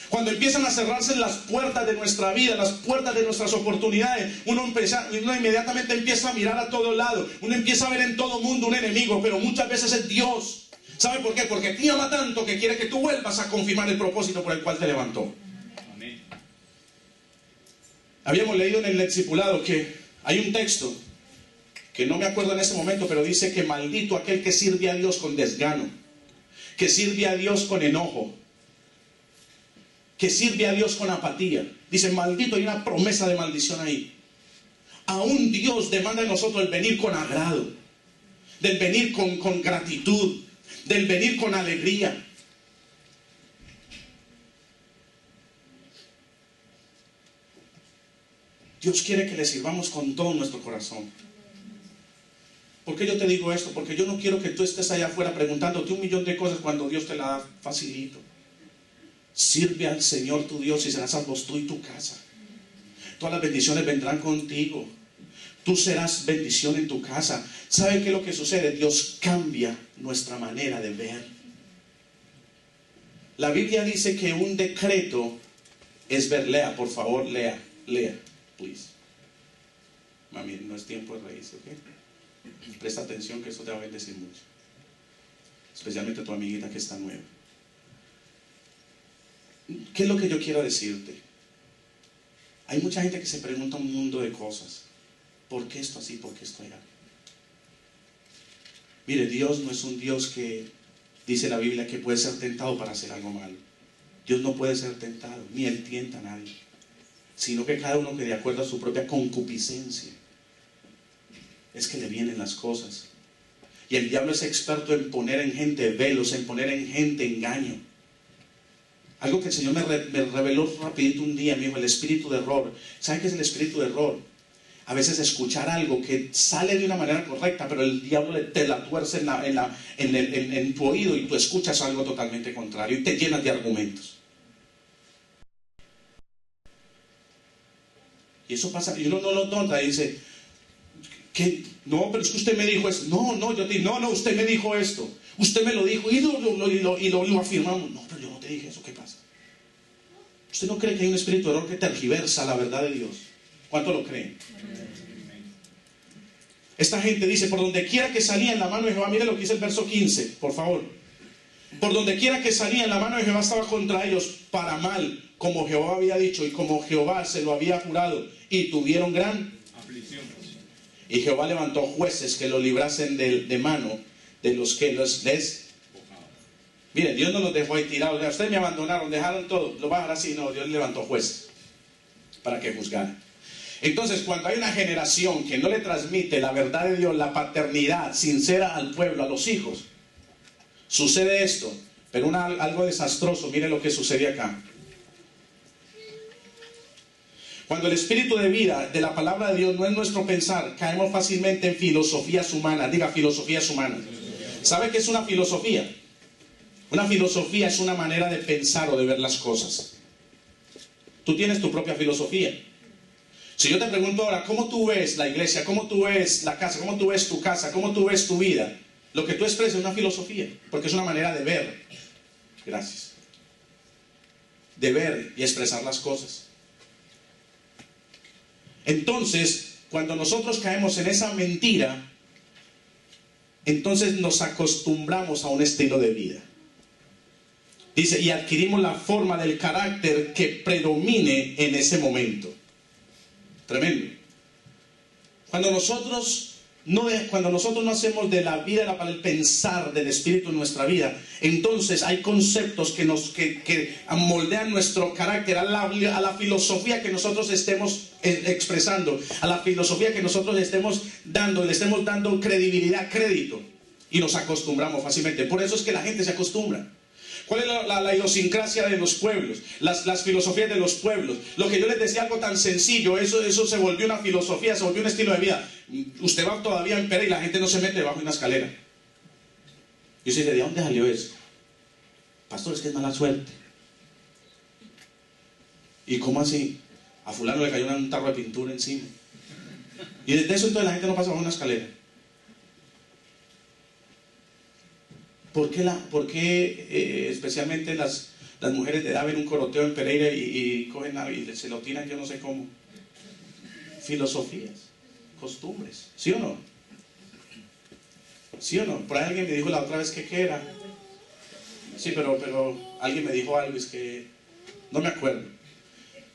S1: Cuando empiezan a cerrarse las puertas de nuestra vida, las puertas de nuestras oportunidades, uno inmediatamente empieza a mirar a todo lado. Uno empieza a ver en todo mundo un enemigo, pero muchas veces es Dios. ¿Sabe por qué? Porque te ama tanto que quiere que tú vuelvas a confirmar el propósito por el cual te levantó. Amén. Habíamos leído en el discipulado que hay un texto que no me acuerdo en ese momento, pero dice que maldito aquel que sirve a Dios con desgano, que sirve a Dios con enojo, que sirve a Dios con apatía. Dice maldito, hay una promesa de maldición ahí. Aún Dios demanda de nosotros el venir con agrado, del venir con gratitud, del venir con alegría. Dios quiere que le sirvamos con todo nuestro corazón. ¿Por qué yo te digo esto? Porque yo no quiero que tú estés allá afuera preguntándote 1.000.000 de cosas cuando Dios te la da facilito. Sirve al Señor tu Dios y serás salvos tú y tu casa. Todas las bendiciones vendrán contigo. Tú serás bendición en tu casa. ¿Sabe qué es lo que sucede? Dios cambia nuestra manera de ver. La Biblia dice que un decreto es ver. Lea, por favor, lea, please. Mami, no es tiempo de reírse, ¿ok? Presta atención, que esto te va a bendecir mucho, especialmente tu amiguita que está nueva. ¿Qué es lo que yo quiero decirte? Hay mucha gente que se pregunta un mundo de cosas. ¿Por qué esto así? ¿Por qué esto allá? Mire, Dios no es un Dios que dice la Biblia que puede ser tentado para hacer algo malo. Dios no puede ser tentado, ni Él tienta a nadie, sino que cada uno que de acuerdo a su propia concupiscencia es que le vienen las cosas. Y el diablo es experto en poner en gente velos, en poner en gente engaño. Algo que el Señor me reveló rapidito un día, me dijo: el espíritu de error. ¿Sabe qué es el espíritu de error? A veces escuchar algo que sale de una manera correcta, pero el diablo te la tuerce en tu oído, y tú escuchas algo totalmente contrario y te llenas de argumentos. Y eso pasa, y uno no lo nota y dice: ¿qué? No, pero es que usted me dijo esto. No, usted me dijo esto. Usted me lo dijo y lo afirmamos. No, pero yo no te dije eso. ¿Qué pasa? ¿Usted no cree que hay un espíritu de error que tergiversa la verdad de Dios? ¿Cuánto lo creen? Esta gente dice: por donde quiera que salía en la mano de Jehová. Mire lo que dice el verso 15, por favor. Por donde quiera que salía en la mano de Jehová estaba contra ellos para mal, como Jehová había dicho y como Jehová se lo había jurado, y tuvieron gran aflicción. Y Jehová levantó jueces que los librasen de mano de los que les... Miren, Dios no los dejó ahí tirados. Ustedes me abandonaron, dejaron todo, lo va a dejar así. No, Dios levantó jueces para que juzgaran. Entonces, cuando hay una generación que no le transmite la verdad de Dios, la paternidad sincera al pueblo, a los hijos, sucede esto. Pero algo desastroso. Mire lo que sucede acá. Cuando el espíritu de vida de la palabra de Dios no es nuestro pensar, caemos fácilmente en filosofías humanas. Diga: filosofías humanas. ¿Sabe qué es una filosofía? Una filosofía es una manera de pensar o de ver las cosas. Tú tienes tu propia filosofía. Si yo te pregunto ahora, ¿cómo tú ves la iglesia? ¿Cómo tú ves la casa? ¿Cómo tú ves tu casa? ¿Cómo tú ves tu vida? Lo que tú expresas es una filosofía, porque es una manera de ver. Gracias. De ver y expresar las cosas. Entonces, cuando nosotros caemos en esa mentira, entonces nos acostumbramos a un estilo de vida. Dice, y adquirimos la forma del carácter que predomine en ese momento. Tremendo. Cuando nosotros no hacemos de la vida el pensar del Espíritu en nuestra vida, entonces hay conceptos que moldean nuestro carácter a la filosofía que nosotros estemos expresando, a la filosofía que nosotros le estemos dando credibilidad, crédito, y nos acostumbramos fácilmente. Por eso es que la gente se acostumbra. ¿Cuál es la idiosincrasia de los pueblos? Las filosofías de los pueblos. Lo que yo les decía, algo tan sencillo, eso se volvió una filosofía, se volvió un estilo de vida. Usted va todavía en Pereira y la gente no se mete debajo de una escalera. Y usted dice, ¿de dónde salió eso? Pastor, es que es mala suerte. ¿Y cómo así? A fulano le cayó un tarro de pintura encima. Y desde eso entonces la gente no pasa bajo una escalera. ¿Por qué especialmente las mujeres de edad ven un coroteo en Pereira y cogen y se lo tiran yo no sé cómo? Filosofías, costumbres, ¿sí o no? ¿Sí o no? Por ahí alguien me dijo la otra vez que qué era. Sí, pero alguien me dijo algo, es que no me acuerdo.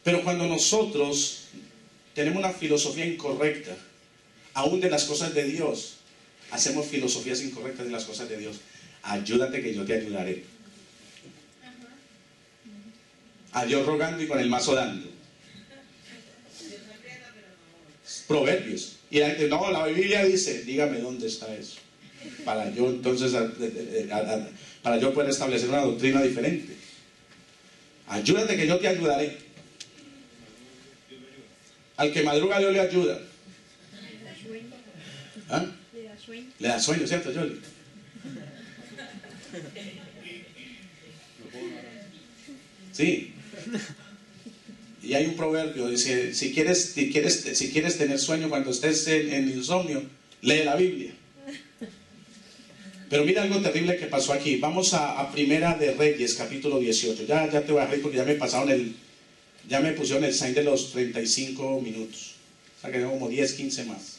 S1: Pero cuando nosotros tenemos una filosofía incorrecta, aún de las cosas de Dios, hacemos filosofías incorrectas de las cosas de Dios. Ayúdate que yo te ayudaré. A Dios rogando y con el mazo dando. Proverbios. Y la gente, no, la Biblia dice, dígame dónde está eso. Para yo entonces, para yo poder establecer una doctrina diferente. Ayúdate que yo te ayudaré. Al que madruga Dios le ayuda. ¿Ah? Le da sueño, ¿cierto, Yoli? Sí. Y hay un proverbio, dice, si quieres tener sueño cuando estés en insomnio, lee la Biblia. Pero mira algo terrible que pasó aquí. Vamos a Primera de Reyes, capítulo 18. Ya te voy a dejar porque ya me pusieron el sign de los 35 minutos. O sea que tengo como 10, 15 más.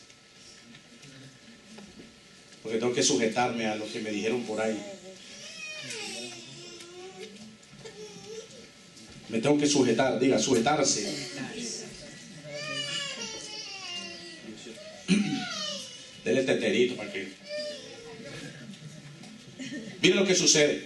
S1: Porque tengo que sujetarme a lo que me dijeron por ahí. Me tengo que sujetar, diga, sujetarse. Dele teterito para que... Mire lo que sucede.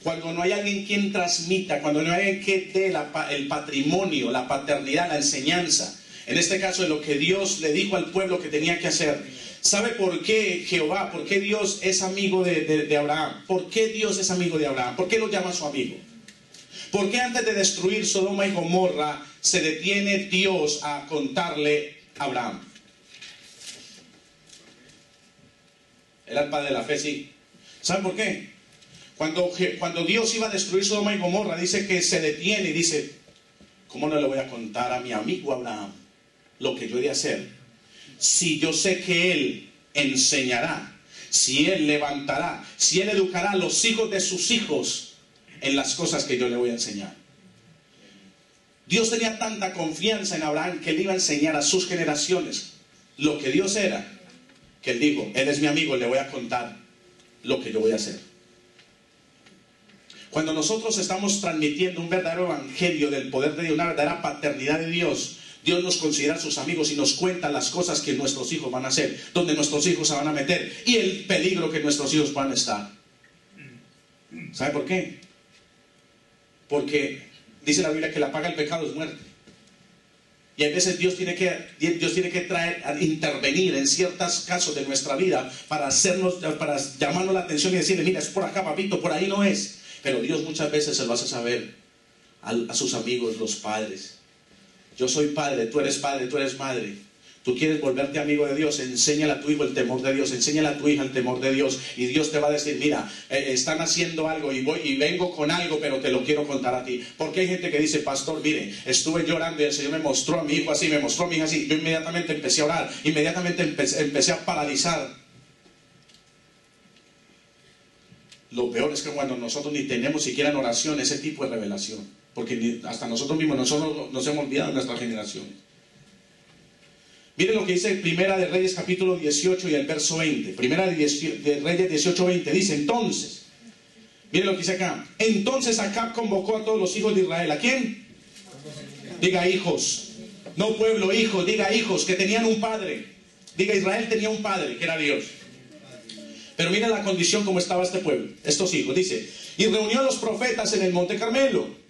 S1: Cuando no hay alguien quien transmita, cuando no hay alguien que dé el patrimonio, la paternidad, la enseñanza, en este caso de lo que Dios le dijo al pueblo que tenía que hacer. ¿Sabe por qué Jehová, por qué Dios es amigo de Abraham? ¿Por qué Dios es amigo de Abraham? ¿Por qué lo llama su amigo? ¿Por qué antes de destruir Sodoma y Gomorra se detiene Dios a contarle a Abraham? Era el padre de la fe, sí. ¿Saben por qué? Cuando Dios iba a destruir Sodoma y Gomorra, dice que se detiene y dice, ¿cómo no le voy a contar a mi amigo Abraham lo que yo he de hacer? Si yo sé que él enseñará, si él levantará, si él educará a los hijos de sus hijos en las cosas que yo le voy a enseñar. Dios tenía tanta confianza en Abraham que él iba a enseñar a sus generaciones lo que Dios era, que él dijo, él es mi amigo, le voy a contar lo que yo voy a hacer. Cuando nosotros estamos transmitiendo un verdadero evangelio del poder de Dios, una verdadera paternidad de Dios, Dios nos considera sus amigos y nos cuenta las cosas que nuestros hijos van a hacer, donde nuestros hijos se van a meter y el peligro que nuestros hijos van a estar. ¿Sabe por qué? Porque dice la Biblia que la paga del pecado es muerte. Y a veces Dios tiene que intervenir en ciertos casos de nuestra vida para llamarnos la atención y decirle, mira, es por acá, papito, por ahí no es. Pero Dios muchas veces se lo hace saber a sus amigos, los padres. Yo soy padre, tú eres madre. Tú quieres volverte amigo de Dios, enséñale a tu hijo el temor de Dios, enséñale a tu hija el temor de Dios, y Dios te va a decir, mira, están haciendo algo y vengo con algo, pero te lo quiero contar a ti. Porque hay gente que dice, pastor, mire, estuve llorando y el Señor me mostró a mi hijo así, me mostró a mi hija así. Yo inmediatamente empecé a orar, inmediatamente empecé a paralizar. Lo peor es que cuando nosotros ni tenemos siquiera en oración ese tipo de revelación, porque hasta nosotros mismos nos hemos olvidado de nuestra generación. Miren lo que dice Primera de Reyes capítulo 18 y el verso 20. Primera de Reyes 18, 20. Dice, entonces, miren lo que dice acá. Entonces Acab convocó a todos los hijos de Israel. ¿A quién? Diga hijos. No pueblo, hijos. Diga hijos que tenían un padre. Diga, Israel tenía un padre, que era Dios. Pero miren la condición como estaba este pueblo, estos hijos. Dice, y reunió a los profetas en el monte Carmelo.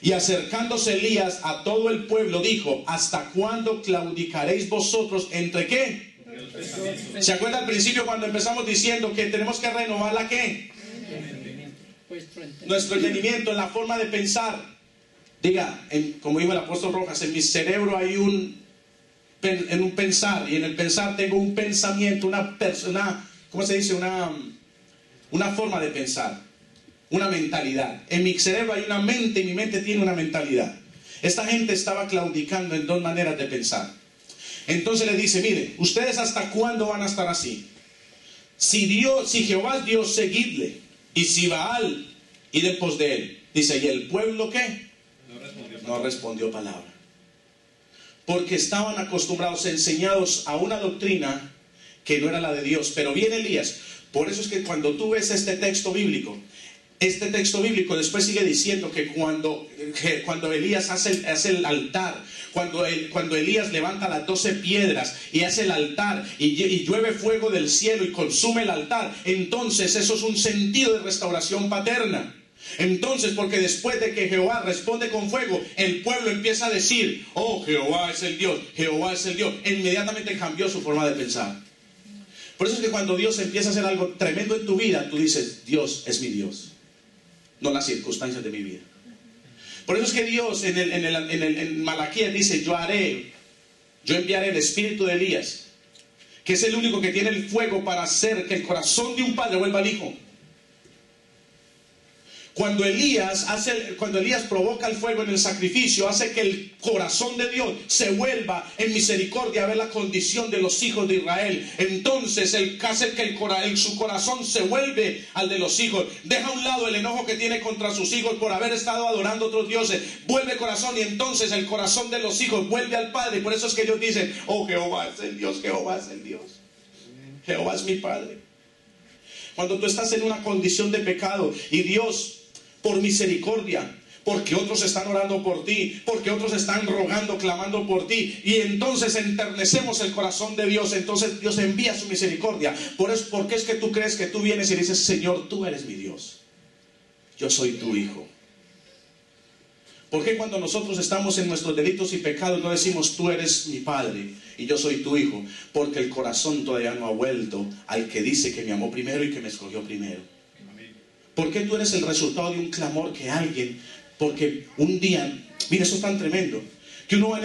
S1: Y acercándose Elías a todo el pueblo dijo, ¿hasta cuándo claudicaréis vosotros entre qué? ¿Se acuerda al principio cuando empezamos diciendo que tenemos que renovar la qué? Nuestro entendimiento, en la forma de pensar. Diga, como dijo el apóstol Rojas, en mi cerebro hay un pensar, y en el pensar tengo un pensamiento, ¿cómo se dice? Una forma de pensar. Una mentalidad. En mi cerebro hay una mente y mi mente tiene una mentalidad. Esta gente estaba claudicando en dos maneras de pensar. Entonces le dice, mire, ¿ustedes hasta cuándo van a estar así? Si Jehová es Dios, seguidle. Y si Baal, id en pos de él. Dice, ¿y el pueblo qué? No respondió palabra. Porque estaban acostumbrados, enseñados a una doctrina que no era la de Dios. Pero viene Elías. Por eso es que cuando tú ves este texto bíblico después sigue diciendo que cuando Elías hace el altar, cuando Elías levanta las 12 piedras y hace el altar y llueve fuego del cielo y consume el altar, entonces eso es un sentido de restauración paterna. Entonces, porque después de que Jehová responde con fuego, el pueblo empieza a decir, oh, Jehová es el Dios, Jehová es el Dios. Inmediatamente cambió su forma de pensar. Por eso es que cuando Dios empieza a hacer algo tremendo en tu vida, tú dices, Dios es mi Dios, no las circunstancias de mi vida. Por eso es que Dios en Malaquías dice, yo enviaré el espíritu de Elías, que es el único que tiene el fuego para hacer que el corazón de un padre vuelva al hijo. Cuando Elías provoca el fuego en el sacrificio, hace que el corazón de Dios se vuelva en misericordia a ver la condición de los hijos de Israel. Entonces él hace que su corazón se vuelve al de los hijos. Deja a un lado el enojo que tiene contra sus hijos por haber estado adorando a otros dioses. Vuelve el corazón y entonces el corazón de los hijos vuelve al Padre. Por eso es que ellos dicen, oh, Jehová es el Dios, Jehová es el Dios. Jehová es mi Padre. Cuando tú estás en una condición de pecado y Dios, por misericordia, porque otros están orando por ti, porque otros están rogando, clamando por ti, y entonces enternecemos el corazón de Dios, entonces Dios envía su misericordia. ¿Por qué es que tú crees que tú vienes y dices, Señor, tú eres mi Dios, yo soy tu hijo? ¿Por qué cuando nosotros estamos en nuestros delitos y pecados no decimos, tú eres mi Padre y yo soy tu hijo? Porque el corazón todavía no ha vuelto al que dice que me amó primero y que me escogió primero. ¿Por qué tú eres el resultado de un clamor que alguien, porque un día, mira, eso es tan tremendo, que uno va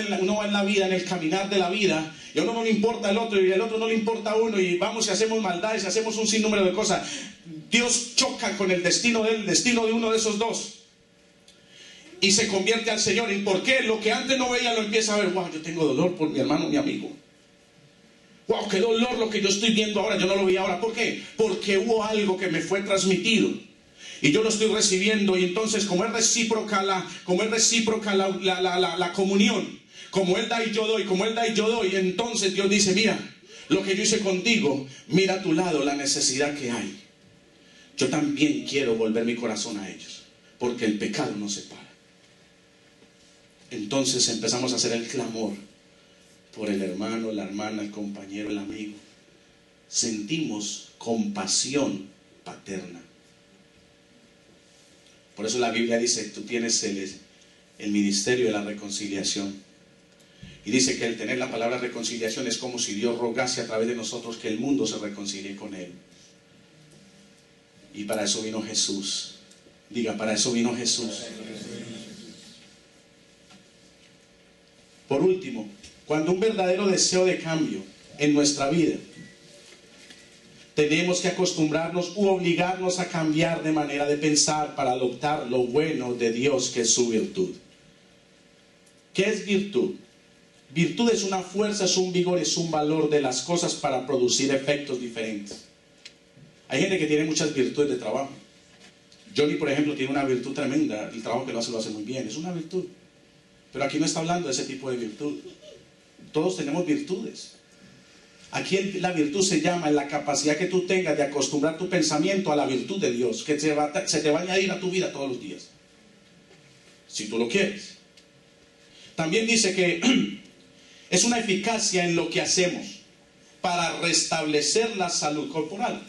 S1: en la vida, en el caminar de la vida, y a uno no le importa el otro, y al otro no le importa a uno, y vamos y hacemos maldades, y hacemos un sinnúmero de cosas. Dios choca con el destino de uno de esos dos, y se convierte al Señor. ¿Y por qué? Lo que antes no veía lo empieza a ver. Wow, yo tengo dolor por mi hermano, mi amigo. Wow, qué dolor lo que yo estoy viendo ahora, yo no lo veía ahora. ¿Por qué? Porque hubo algo que me fue transmitido y yo lo estoy recibiendo, y entonces como es recíproca la comunión, como Él da y yo doy, como Él da y yo doy, entonces Dios dice, mira, lo que yo hice contigo, mira a tu lado la necesidad que hay. Yo también quiero volver mi corazón a ellos, porque el pecado nos separa. Entonces empezamos a hacer el clamor por el hermano, la hermana, el compañero, el amigo. Sentimos compasión paterna. Por eso la Biblia dice, tú tienes el ministerio de la reconciliación. Y dice que el tener la palabra reconciliación es como si Dios rogase a través de nosotros que el mundo se reconcilie con Él. Y para eso vino Jesús. Diga, para eso vino Jesús. Por último, cuando un verdadero deseo de cambio en nuestra vida, tenemos que acostumbrarnos u obligarnos a cambiar de manera de pensar para adoptar lo bueno de Dios, que es su virtud. ¿Qué es virtud? Virtud es una fuerza, es un vigor, es un valor de las cosas para producir efectos diferentes. Hay gente que tiene muchas virtudes de trabajo. Johnny, por ejemplo, tiene una virtud tremenda. El trabajo que lo hace muy bien. Es una virtud. Pero aquí no está hablando de ese tipo de virtud. Todos tenemos virtudes. Aquí la virtud se llama en la capacidad que tú tengas de acostumbrar tu pensamiento a la virtud de Dios, que se te va a añadir a tu vida todos los días, si tú lo quieres. También dice que es una eficacia en lo que hacemos para restablecer la salud corporal.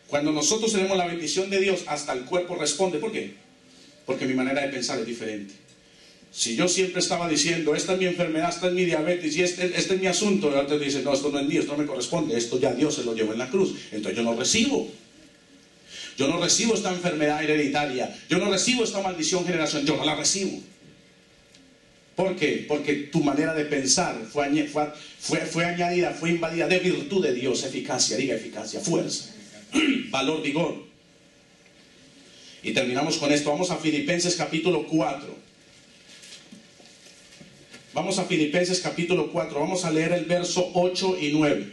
S1: Cuando nosotros tenemos la bendición de Dios, hasta el cuerpo responde. ¿Por qué? Porque mi manera de pensar es diferente. Si yo siempre estaba diciendo, esta es mi enfermedad, esta es mi diabetes y este es mi asunto, y ahora te dicen, no, esto no es mío, esto no me corresponde, esto ya Dios se lo llevó en la cruz, entonces yo no recibo. Yo no recibo esta enfermedad hereditaria, yo no recibo esta maldición generacional, yo no la recibo. ¿Por qué? Porque tu manera de pensar fue añadida, fue invadida de virtud de Dios, eficacia, diga eficacia, fuerza, valor, vigor. Y terminamos con esto, vamos a Filipenses capítulo 4. Vamos a Filipenses capítulo 4, vamos a leer el verso 8 y 9.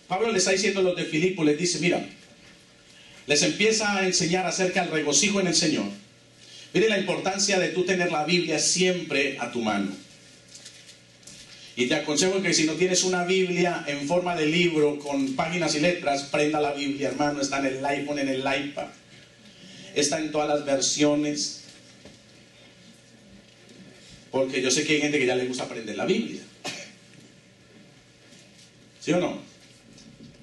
S1: Pablo le está diciendo a los de Filipo, les dice, mira, les empieza a enseñar acerca del regocijo en el Señor. Mire la importancia de tú tener la Biblia siempre a tu mano. Y te aconsejo que si no tienes una Biblia en forma de libro con páginas y letras, prenda la Biblia, hermano, está en el iPhone, en el iPad. Está en todas las versiones. Porque yo sé que hay gente que ya le gusta aprender la Biblia. ¿Sí o no?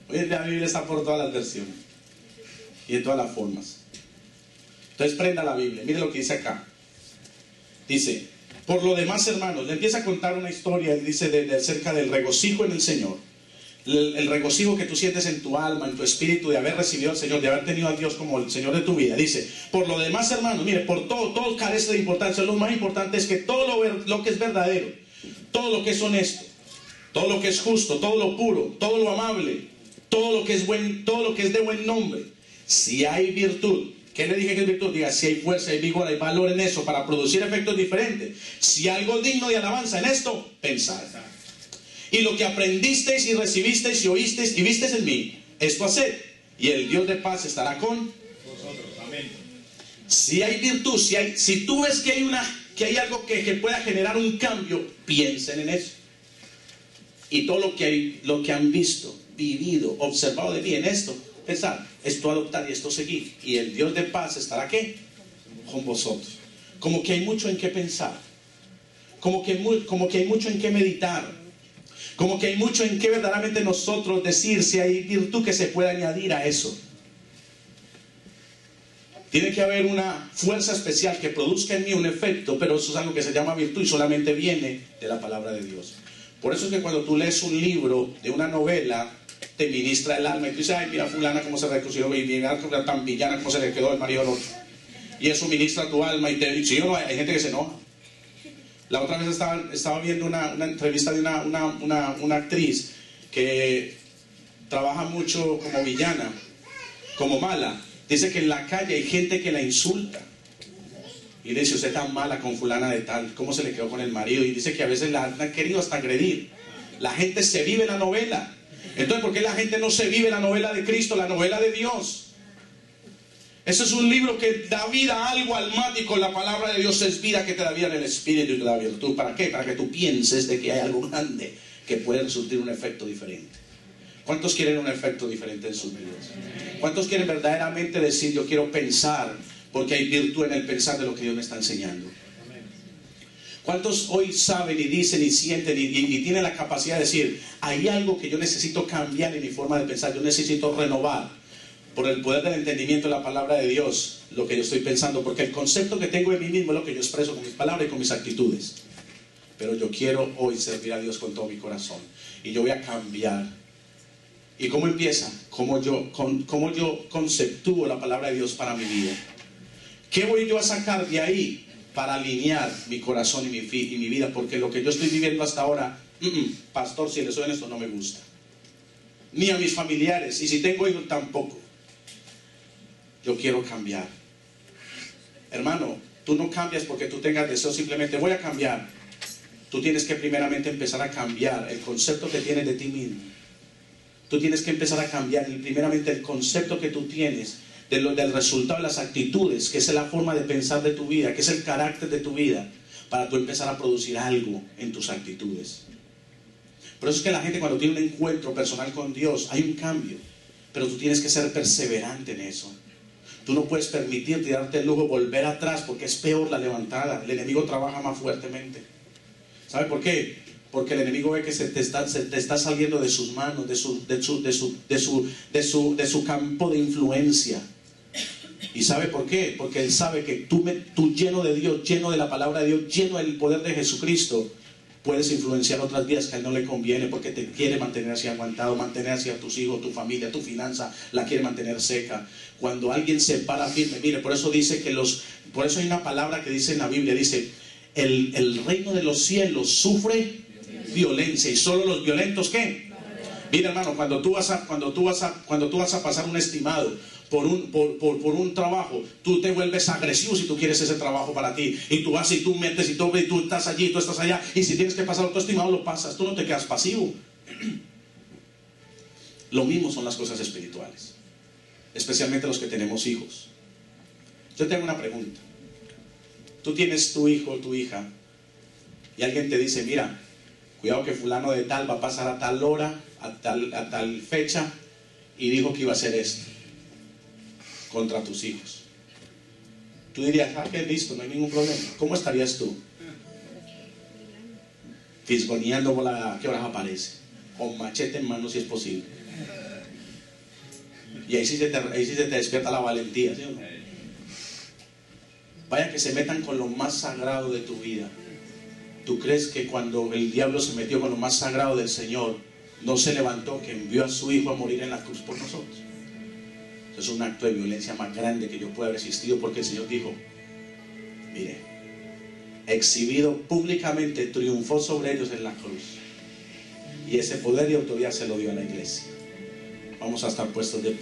S1: Hoy en día la Biblia está por todas las versiones. Y en todas las formas. Entonces prenda la Biblia. Mire lo que dice acá. Dice, por lo demás, hermanos, le empieza a contar una historia. Dice acerca del regocijo en el Señor. El regocijo que tú sientes en tu alma, en tu espíritu, de haber recibido al Señor, de haber tenido a Dios como el Señor de tu vida. Dice, por lo demás, hermanos, mire, por todo carece de importancia. Lo más importante es que todo lo que es verdadero, todo lo que es honesto, todo lo que es justo, todo lo puro, todo lo amable, todo lo que es de buen nombre. Si hay virtud, ¿qué le dije que es virtud? Diga, si hay fuerza, hay vigor, hay valor en eso para producir efectos diferentes. Si hay algo digno de alabanza en esto, pensad. Y lo que aprendisteis y recibisteis y oísteis y visteis en mí, esto haced, y el Dios de paz estará con vosotros. Amén. Si hay virtud, si tú ves que hay algo que pueda generar un cambio, piensen en eso. Y todo lo que han visto, vivido, observado de mí en esto, pensad, esto adoptar y esto seguir, y el Dios de paz estará ¿qué? Con vosotros. Como que hay mucho en qué pensar, como que hay mucho en qué meditar. Como que hay mucho en que verdaderamente nosotros decir si hay virtud que se pueda añadir a eso. Tiene que haber una fuerza especial que produzca en mí un efecto, pero eso es algo que se llama virtud y solamente viene de la palabra de Dios. Por eso es que cuando tú lees un libro de una novela, te ministra el alma y tú dices, ay, mira fulana cómo se reconcilió, y mira tan villana cómo se le quedó el marido al otro. Y eso ministra tu alma y te dice, hay gente que se enoja. La otra vez estaba viendo una entrevista de una actriz que trabaja mucho como villana, como mala. Dice que en la calle hay gente que la insulta. Y dice, usted tan mala con fulana de tal, ¿cómo se le quedó con el marido? Y dice que a veces la han querido hasta agredir. La gente se vive la novela. Entonces, ¿por qué la gente no se vive la novela de Cristo, la novela de Dios? Ese es un libro que da vida a algo almático. La palabra de Dios es vida que te da vida en el espíritu y te da virtud. ¿Para qué? Para que tú pienses de que hay algo grande que puede surtir un efecto diferente. ¿Cuántos quieren un efecto diferente en sus vidas? ¿Cuántos quieren verdaderamente decir, yo quiero pensar, porque hay virtud en el pensar de lo que Dios me está enseñando? ¿Cuántos hoy saben y dicen y sienten y tienen la capacidad de decir, hay algo que yo necesito cambiar en mi forma de pensar, yo necesito renovar por el poder del entendimiento de la palabra de Dios lo que yo estoy pensando, porque el concepto que tengo de mí mismo es lo que yo expreso con mis palabras y con mis actitudes? Pero yo quiero hoy servir a Dios con todo mi corazón y yo voy a cambiar ¿Y cómo empieza? Cómo yo conceptúo la palabra de Dios para mi vida. ¿Qué voy yo a sacar de ahí para alinear mi corazón y mi vida? Porque lo que yo estoy viviendo hasta ahora, pastor, si les soy honesto, no me gusta. Ni a mis familiares, y si tengo hijos tampoco. Yo quiero cambiar. Hermano, tú no cambias porque tú tengas deseo, simplemente voy a cambiar. Tú tienes que primeramente empezar a cambiar el concepto que tienes de ti mismo. Tú tienes que empezar a cambiar primeramente el concepto que tú tienes del resultado de las actitudes, que es la forma de pensar de tu vida, que es el carácter de tu vida, para tú empezar a producir algo en tus actitudes. Por eso es que la gente, cuando tiene un encuentro personal con Dios, hay un cambio, pero tú tienes que ser perseverante en eso. Tú no puedes permitirte darte el lujo de volver atrás, porque es peor la levantada. El enemigo trabaja más fuertemente. ¿Sabe por qué? Porque el enemigo ve que se te está saliendo de sus manos, de su campo de influencia. ¿Y sabe por qué? Porque él sabe que tú lleno de Dios, lleno de la palabra de Dios, lleno del poder de Jesucristo, puedes influenciar otras vidas que a él no le conviene, porque te quiere mantener así aguantado, mantener así a tus hijos, tu familia, tu finanza, la quiere mantener seca. Cuando alguien se para firme, mire, por eso dice por eso hay una palabra que dice en la Biblia, dice, el reino de los cielos sufre violencia, y solo los violentos, ¿qué? Mira, hermano, cuando tú vas a pasar un estimado por un trabajo, tú te vuelves agresivo si tú quieres ese trabajo para ti, y tú vas y tú metes y tú estás allí, tú estás allá, y si tienes que pasar otro estimado, lo pasas, tú no te quedas pasivo. Lo mismo son las cosas espirituales, especialmente los que tenemos hijos. Yo te hago una pregunta. Tú tienes tu hijo o tu hija, y alguien te dice, mira, cuidado que fulano de tal va a pasar a tal hora, a tal fecha, y dijo que iba a hacer esto contra tus hijos. Tú dirías, qué listo, no hay ningún problema. ¿Cómo estarías tú? Fisgoneando por qué horas aparece, con machete en mano si es posible. Y ahí sí se te despierta la valentía, ¿sí o no? Vaya que se metan con lo más sagrado de tu vida. ¿Tú crees que cuando el diablo se metió con lo más sagrado del Señor, no se levantó, que envió a su hijo a morir en la cruz por nosotros? Eso es un acto de violencia más grande que yo pueda haber existido, porque el Señor dijo, mire, exhibido públicamente, triunfó sobre ellos en la cruz, y ese poder y autoridad se lo dio a la iglesia. Vamos a estar puestos de pie.